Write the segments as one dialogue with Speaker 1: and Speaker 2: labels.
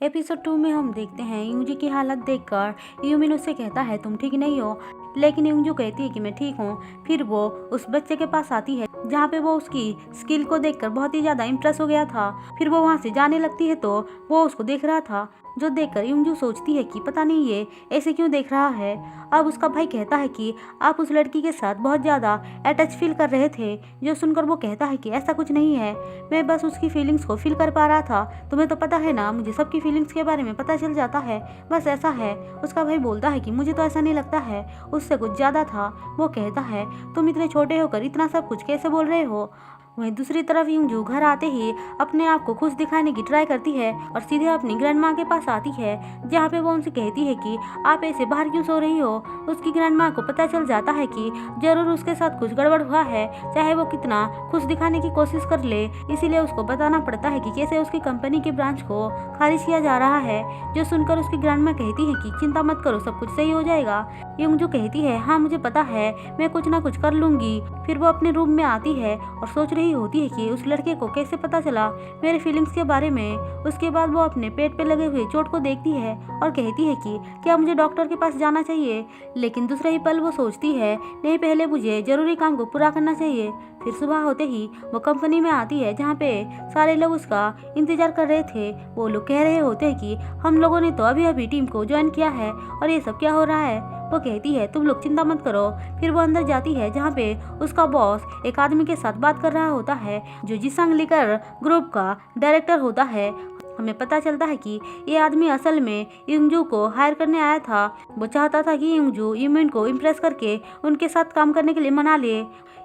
Speaker 1: Episode 2 में हम देखते हैं यूजी की हालत देखकर यूमिन उससे कहता है तुम ठीक नहीं हो, लेकिन यूंजू कहती है कि मैं ठीक हूँ। फिर वो उस बच्चे के पास आती है जहाँ पे वो उसकी स्किल को देखकर बहुत ही ज़्यादा इम्प्रेस हो गया था। फिर वो वहाँ से जाने लगती है तो वो उसको देख रहा था, जो देखकर यूंजू सोचती है कि पता नहीं ये ऐसे क्यों देख रहा है। अब उसका भाई कहता है कि आप उस लड़की के साथ बहुत ज़्यादा अटैच फील कर रहे थे, जो सुनकर वो कहता है कि ऐसा कुछ नहीं है, मैं बस उसकी फीलिंग्स को फील कर पा रहा था। तुम्हें तो पता है ना, मुझे सबकी फीलिंग्स के बारे में पता चल जाता है, बस ऐसा है। उसका भाई बोलता है कि मुझे तो ऐसा नहीं लगता है, उससे कुछ ज़्यादा था। वो कहता है तुम इतने छोटे होकर इतना सब कुछ कैसे बोल रहे हो। वहीं दूसरी तरफ यूंजू घर आते ही अपने आप को खुश दिखाने की ट्राई करती है और सीधे अपनी ग्रैंड माँ के पास आती है, जहाँ पे वो उनसे कहती है कि आप ऐसे बाहर क्यों सो रही हो। उसकी ग्रैंड माँ को पता चल जाता है कि जरूर उसके साथ कुछ गड़बड़ हुआ है, चाहे वो कितना खुश दिखाने की कोशिश कर ले। इसीलिए उसको बताना पड़ता है कि कैसे उसकी कंपनी के ब्रांच को खारिज किया जा रहा है। जो सुनकर उसकी ग्रैंड माँ कहती है कि चिंता मत करो, सब कुछ सही हो जाएगा। यूंजू कहती है हाँ मुझे पता है, मैं कुछ ना कुछ कर लूंगी। फिर वो अपने रूम में आती है और सोच रही होती है कि उस लड़के को कैसे पता चला मेरे फीलिंग्स के बारे में। उसके बाद वो अपने पेट पे लगे हुए चोट को देखती है और कहती है कि क्या मुझे डॉक्टर के पास जाना चाहिए, लेकिन दूसरे ही पल वो सोचती है नहीं, पहले मुझे जरूरी काम को पूरा करना चाहिए। फिर सुबह होते ही वो कंपनी में आती है, जहाँ पे सारे लोग उसका इंतजार कर रहे थे। वो लोग कह रहे होते हैं कि हम लोगों ने तो अभी अभी टीम को ज्वाइन किया है और ये सब क्या हो रहा है। वो कहती है तुम लोग चिंता मत करो। फिर वो अंदर जाती है, जहाँ पे उसका बॉस एक आदमी के साथ बात कर रहा होता है, जो जिसंग लिकर ग्रुप का डायरेक्टर होता है। हमें पता चलता है कि ये आदमी असल में यूंजू को हायर करने आया था। वो चाहता था कि यूंजू यूमिन को इम्प्रेस करके उनके साथ काम करने के लिए मना ले।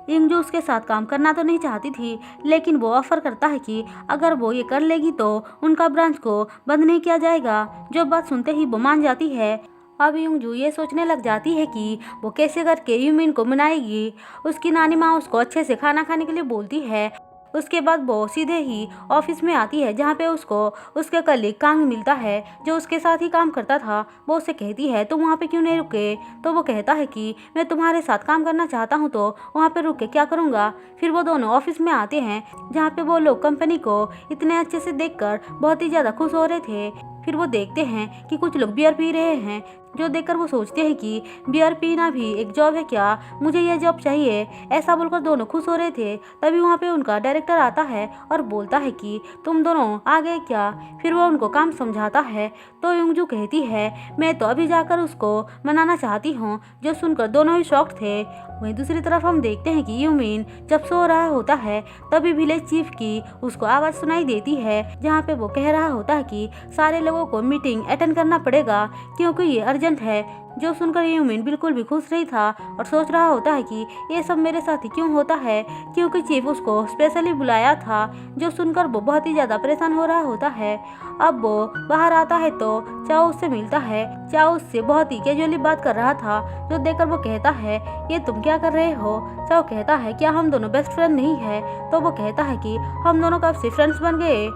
Speaker 1: यूंजू उसके साथ काम करना तो नहीं चाहती थी, लेकिन वो ऑफर करता है कि अगर वो ये कर लेगी तो उनका ब्रांच को बंद नहीं किया जाएगा। जो बात सुनते ही वो मान जाती है। अब यूंजू ये सोचने लग जाती है कि वो कैसे करके यूमिन को मनाएगी। उसकी नानी माँ उसको अच्छे से खाना खाने के लिए बोलती है। उसके बाद वो सीधे ही ऑफिस में आती है, जहाँ पे उसको उसके कलीग कांग मिलता है, जो उसके साथ ही काम करता था। वो उससे कहती है तुम वहाँ पे क्यों नहीं रुके। तो वो कहता है कि मैं तुम्हारे साथ काम करना चाहता हूँ, तो वहाँ पे रुक के क्या करूँगा। फिर वो दोनों ऑफिस में आते हैं, जहाँ पे वो लोग कंपनी को इतने अच्छे से देखकर बहुत ही ज़्यादा खुश हो रहे थे। फिर वो देखते हैं कि कुछ लोग बियर पी रहे हैं, जो देखकर वो सोचते हैं कि बियर पीना भी एक जॉब है क्या, मुझे यह जॉब चाहिए। ऐसा बोलकर दोनों खुश हो रहे थे। तभी वहाँ पे उनका डायरेक्टर आता है और बोलता है कि तुम दोनों आ गए क्या। फिर वो उनको काम समझाता है। तो यूंजू कहती है मैं तो अभी जाकर उसको मनाना चाहती हूँ। जो सुनकर दोनों ही शॉक्ड थे। वहीं दूसरी तरफ हम देखते हैं कि यूमिन जब सो रहा होता है, तभी विलेज चीफ की उसको आवाज़ सुनाई देती है, जहाँ पे वो कह रहा होता है कि सारे लोगों को मीटिंग अटेंड करना पड़ेगा क्योंकि ये अर्जेंट है। जो सुनकर यूमिन बिल्कुल भी खुश नहीं था और सोच रहा होता है कि ये सब मेरे साथ ही क्यों होता है, क्योंकि चीफ उसको स्पेशली बुलाया था। जो सुनकर वो बहुत ही ज़्यादा परेशान हो रहा होता है। अब वो बाहर आता है तो चाओ उससे मिलता है। चाओ उससे बहुत ही कैजुअली बात कर रहा था, जो देखकर वो कहता है ये तुम क्या कर रहे हो। चाओ कहता है क्या हम दोनों बेस्ट फ्रेंड नहीं है। तो वो कहता है कि हम दोनों कब से फ्रेंड्स बन गए।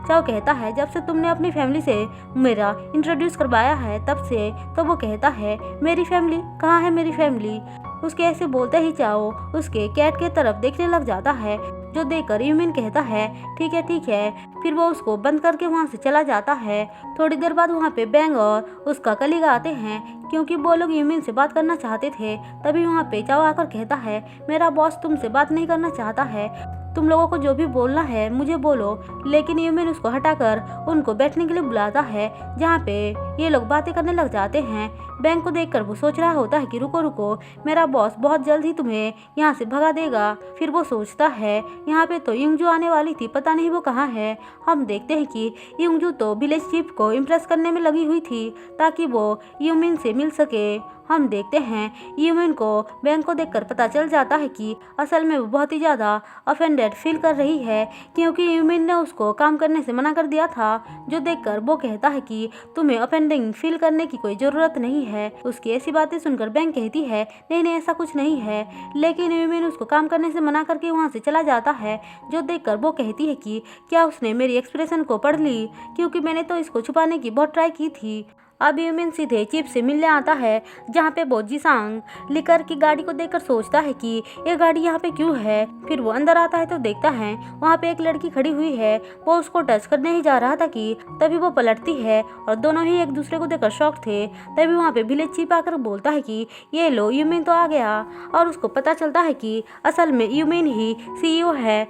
Speaker 1: चाओ कहता है जब से तुमने अपनी फैमिली से मेरा इंट्रोड्यूस करवाया है तब से। तो वो कहता है मेरी फैमिली कहाँ है, मेरी फैमिली। उसके ऐसे बोलते ही चाओ उसके कैट के तरफ देखने लग जाता है, जो देखकर यूमिन कहता है ठीक है ठीक है। फिर वो उसको बंद करके वहाँ से चला जाता है। थोड़ी देर बाद वहाँ पे बैंग और उसका कलीग आते हैं, क्योंकि वो लोग यूमिन से बात करना चाहते थे। तभी वहाँ पे चाओ आकर कहता है मेरा बॉस तुमसे बात नहीं करना चाहता है, तुम लोगों को जो भी बोलना है मुझे बोलो। लेकिन यूमिन उसको हटाकर उनको बैठने के लिए बुलाता है, जहाँ पे ये लोग बातें करने लग जाते हैं। बैंक को देखकर वो सोच रहा होता है कि रुको रुको, मेरा बॉस बहुत जल्द ही तुम्हें यहाँ से भगा देगा। फिर वो सोचता है यहाँ पे तो यूंजू आने वाली थी, पता नहीं वो कहाँ है। हम देखते हैं कि यूंजू तो विलेज चीफ को इम्प्रेस करने में लगी हुई थी, ताकि वो यूमिन से मिल सके। हम देखते हैं यूमिन को बैंक को देखकर पता चल जाता है कि असल में वो बहुत ही ज़्यादा ऑफेंडेड फील कर रही है, क्योंकि यूमिन ने उसको काम करने से मना कर दिया था। जो देखकर वो कहता है कि तुम्हें ऑफेंडिंग फील करने की कोई ज़रूरत नहीं है। उसकी ऐसी बातें सुनकर बैंक कहती है नहीं नहीं ऐसा कुछ नहीं है, लेकिन यूमिन उसको काम करने से मना करके वहाँ से चला जाता है। जो देखकर वो कहती है कि क्या उसने मेरी एक्सप्रेशन को पढ़ ली, क्योंकि मैंने तो इसको छुपाने की बहुत ट्राई की थी। अब यूमिन सीधे चिप से मिलने आता है, जहाँ पे वो जिसांग लिकर की गाड़ी को देखकर सोचता है कि ये गाड़ी यहाँ पे क्यों है। फिर वो अंदर आता है तो देखता है वहाँ पे एक लड़की खड़ी हुई है। वो उसको टच करने ही जा रहा था कि तभी वो पलटती है और दोनों ही एक दूसरे को देखकर शॉक थे। तभी वहाँ पे विलेज चीफ आकर बोलता है कि ये लो, यूमिन तो आ गया। और उसको पता चलता है कि असल में यूमिन ही CEO है।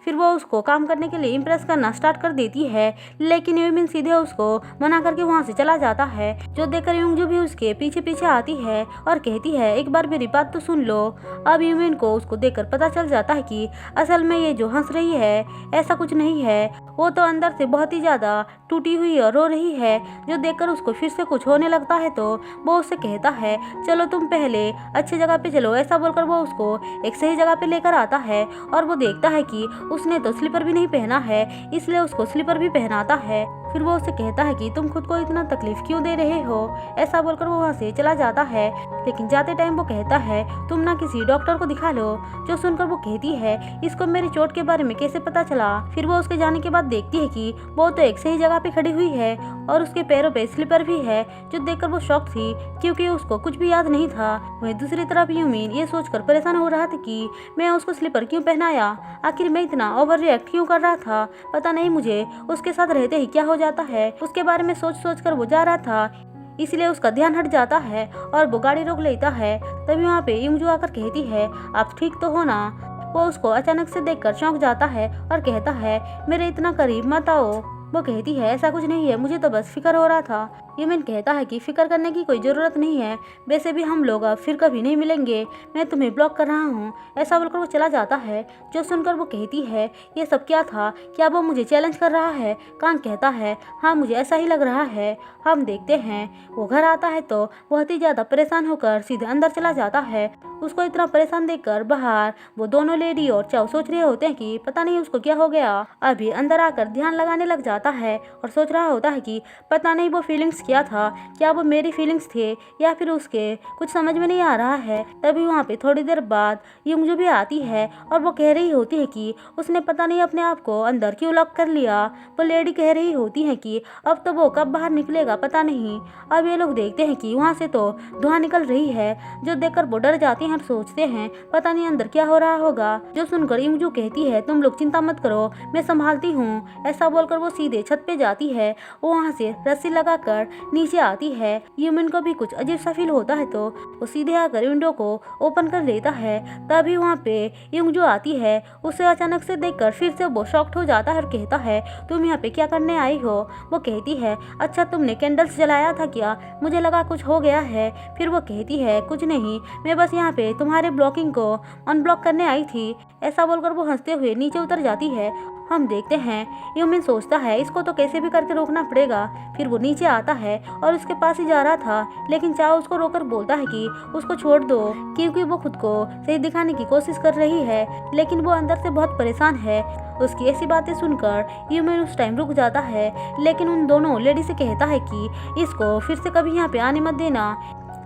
Speaker 1: फिर वो उसको काम करने के लिए इम्प्रेस करना स्टार्ट कर देती है, लेकिन यूमिन सीधे उसको मना करके वहाँ से चला जाता है, जो देखकर यूंगजू भी उसके पीछे पीछे आती है और कहती है एक बार मेरी बात तो सुन लो। अब यूमिन को उसको देखकर पता चल जाता है कि असल में ये जो हंस रही है ऐसा कुछ नहीं है, वो तो अंदर से बहुत ही ज़्यादा टूटी हुई और रो रही है। जो देखकर उसको फिर से कुछ होने लगता है तो वो उससे कहता है चलो तुम पहले अच्छी जगह पे चलो। ऐसा बोलकर वो उसको एक सही जगह पे लेकर आता है और वो देखता है कि उसने तो स्लीपर भी नहीं पहना है, इसलिए उसको स्लीपर भी पहनाता है। फिर वो उससे कहता है कि तुम खुद को इतना तकलीफ क्यों दे रहे हो। ऐसा बोलकर वो वहाँ से चला जाता है, लेकिन जाते टाइम वो कहता है तुम ना किसी डॉक्टर को दिखा लो। जो सुनकर वो कहती है इसको मेरी चोट के बारे में कैसे पता चला। फिर वो उसके जाने के बाद देखती है कि वो तो एक सही जगह पे खड़ी हुई है और उसके पैरों पे स्लीपर भी है। जो देखकर वो शॉक थी क्योंकि उसको कुछ भी याद नहीं था। वहीं दूसरी तरफ यूमिन ये सोचकर परेशान हो रहा था कि मैं उसको स्लीपर क्यों पहनाया, आखिर मैं इतना ओवर रिएक्ट क्यों कर रहा था। पता नहीं मुझे उसके साथ रहते ही क्या हो जाता है। उसके बारे में सोच सोच कर वो जा रहा था, इसलिए उसका ध्यान हट जाता है और वो गाड़ी रोक लेता है। तभी वहाँ पे यूंगजू आकर कहती है आप ठीक तो हो ना। वो उसको अचानक से देखकर चौंक जाता है और कहता है मेरे इतना करीब मत आओ। वो कहती है ऐसा कुछ नहीं है, मुझे तो बस फिक्र हो रहा था। यूमिन कहता है कि फिक्र करने की कोई ज़रूरत नहीं है, वैसे भी हम लोग अब फिर कभी नहीं मिलेंगे, मैं तुम्हें ब्लॉक कर रहा हूँ। ऐसा बोलकर वो चला जाता है। जो सुनकर वो कहती है ये सब क्या था, क्या वो मुझे चैलेंज कर रहा है। कांग कहता है हाँ मुझे ऐसा ही लग रहा है। हम देखते हैं वो घर आता है तो बहुत ही ज़्यादा परेशान होकर सीधे अंदर चला जाता है। उसको इतना परेशान देखकर बाहर वो दोनों लेडी और चाव सोच रहे होते हैं कि पता नहीं उसको क्या हो गया। अभी अंदर आकर ध्यान लगाने लग जाता है और सोच रहा होता है कि पता नहीं वो फीलिंग्स क्या था, क्या वो मेरी फीलिंग्स थे या फिर उसके, कुछ समझ में नहीं आ रहा है। तभी वहाँ पे थोड़ी देर बाद यूंगजू भी आती है और वो कह रही होती है कि उसने पता नहीं अपने आप को अंदर क्यों लॉक कर लिया। वो लेडी कह रही होती है कि अब तो वो कब बाहर निकलेगा पता नहीं। अब ये लोग देखते हैं कि वहाँ से तो धुआं निकल रही है। जो देखकर वो डर जाते हैं और सोचते हैं पता नहीं अंदर क्या हो रहा होगा। जो सुनकर यूंगजू कहती है तुम लोग चिंता मत करो, मैं संभालती हूँ। ऐसा बोलकर वो सीधे छत पे जाती है। वो वहाँ से रस्सी लगाकर नीचे आती है। यूमिन को भी कुछ अजीब सा फील होता है तो वो सीधे आकर विंडो को ओपन कर लेता है। तभी वहाँ पे यूंगजू आती है। उसे अचानक से देखकर फिर से वो शॉक्ड हो जाता है और कहता है तुम यहाँ पे क्या करने आई हो। वो कहती है अच्छा तुमने कैंडल्स जलाया था क्या, मुझे लगा कुछ हो गया है। फिर वो कहती है कुछ नहीं, मैं बस यहाँ पे तुम्हारे ब्लॉकिंग को अनब्लॉक करने आई थी। ऐसा बोलकर वो हंसते हुए नीचे उतर जाती है। हम देखते हैं यूमिन सोचता है इसको तो कैसे भी करके रोकना पड़ेगा। फिर वो नीचे आता है और उसके पास ही जा रहा था, लेकिन चाओ उसको रोककर बोलता है कि उसको छोड़ दो, क्योंकि वो खुद को सही दिखाने की कोशिश कर रही है, लेकिन वो अंदर से बहुत परेशान है। उसकी ऐसी बातें सुनकर यूमिन उस टाइम रुक जाता है, लेकिन उन दोनों लेडी से कहता है कि इसको फिर से कभी यहाँ पे आने मत देना।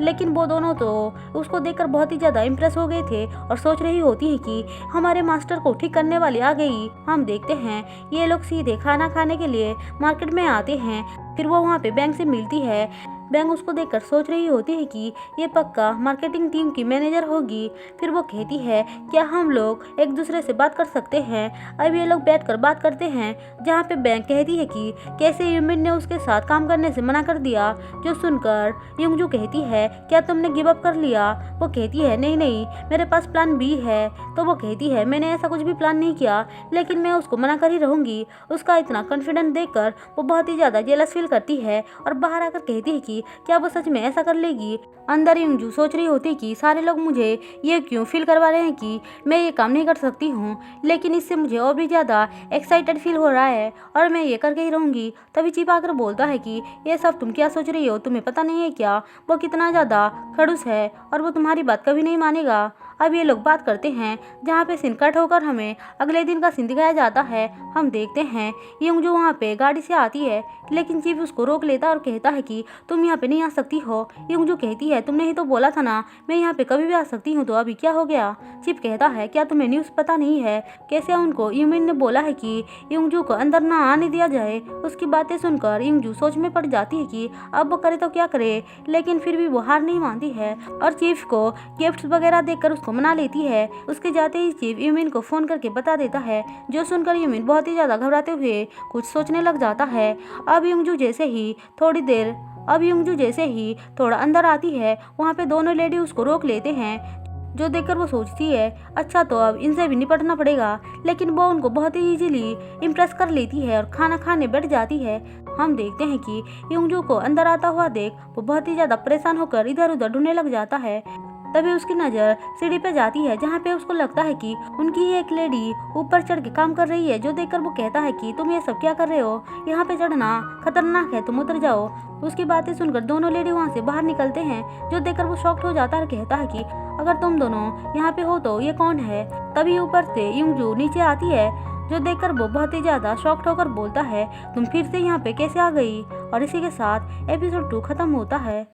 Speaker 1: लेकिन वो दोनों तो उसको देखकर बहुत ही ज़्यादा इम्प्रेस हो गए थे और सोच रही होती है कि हमारे मास्टर को ठीक करने वाली आ गई। हम देखते हैं ये लोग सीधे खाना खाने के लिए मार्केट में आते हैं। फिर वो वहाँ पे बैंक से मिलती है। बैंक उसको देखकर सोच रही होती है कि ये पक्का मार्केटिंग टीम की मैनेजर होगी। फिर वो कहती है क्या हम लोग एक दूसरे से बात कर सकते हैं। अब ये लोग बैठकर बात करते हैं, जहाँ पे बैंक कहती है कि कैसे यूमिन ने उसके साथ काम करने से मना कर दिया। जो सुनकर यूंगजू कहती है क्या तुमने गिव अप कर लिया। वो कहती है नहीं नहीं, मेरे पास प्लान बी है। तो वो कहती है मैंने ऐसा कुछ भी प्लान नहीं किया, लेकिन मैं उसको मना कर ही रहूँगी। उसका इतना कॉन्फिडेंस देखकर वो बहुत ही ज़्यादा जेलस फील करती है और बाहर आकर कहती है कि क्या वो सच में ऐसा कर लेगी। अंदर यूंगजू सोच रही होती कि सारे लोग मुझे ये क्यों फील करवा रहे हैं कि मैं ये काम नहीं कर सकती हूँ, लेकिन इससे मुझे और भी ज़्यादा एक्साइटेड फील हो रहा है और मैं ये करके ही रहूँगी। तभी चिप आकर बोलता है कि ये सब तुम क्या सोच रही हो, तुम्हें पता नहीं है क्या वो कितना ज़्यादा खड़ूस है और वो तुम्हारी बात कभी नहीं मानेगा। अब ये लोग बात करते हैं जहाँ पे सीन कट होकर हमें अगले दिन का सीन दिखाया जाता है। हम देखते हैं युंगजू वहाँ पे गाड़ी से आती है, लेकिन चीफ उसको रोक लेता है और कहता है कि तुम यहाँ पे नहीं आ सकती हो। युंगजू कहती है तुमने ही तो बोला था ना मैं यहाँ पे कभी भी आ सकती हूँ, तो अभी क्या हो गया। चीफ कहता है क्या तुम्हें न्यूज़ पता नहीं है कैसे उनको यूमिन ने बोला है कि युंगजू को अंदर ना आने दिया जाए। उसकी बातें सुनकर युंगजू सोच में पड़ जाती है कि अब वो करे तो क्या करे, लेकिन फिर भी वो हार नहीं मानती है और चीफ को गिफ्ट्स वगैरह देकर उसको मना लेती है। उसके जाते ही चीफ यूमिन को फोन करके बता देता है, जो सुनकर यूमिन बहुत ही ज्यादा घबराते हुए कुछ सोचने लग जाता है। अब युंगजू जैसे ही थोड़ा अंदर आती है, वहाँ पे दोनों लेडी उसको रोक लेते हैं, जो देखकर वो सोचती है अच्छा तो अब इनसे भी निपटना पड़ेगा, लेकिन वो उनको बहुत ही इजीली इम्प्रेस कर लेती है और खाना खाने बैठ जाती है। हम देखते हैं कि युंगजू को अंदर आता हुआ देख वो बहुत ही ज़्यादा परेशान होकर इधर उधर ढूंढने लग जाता है। तभी उसकी नज़र सीढ़ी पे जाती है, जहाँ पे उसको लगता है कि उनकी ही एक लेडी ऊपर चढ़ के काम कर रही है, जो देखकर वो कहता है कि तुम ये सब क्या कर रहे हो, यहाँ पे चढ़ना खतरनाक है, तुम उतर जाओ। उसकी बातें सुनकर दोनों लेडी वहाँ से बाहर निकलते हैं, जो देखकर वो शॉक्ड हो जाता है और कहता है कि अगर तुम दोनों यहाँ पे हो तो ये कौन है। तभी ऊपर से युंगजू नीचे आती है, जो देखकर वो बहुत ही ज़्यादा शॉक्ड होकर बोलता है तुम फिर से यहाँ पे कैसे आ गई। और इसी के साथ एपिसोड 2 खत्म होता है।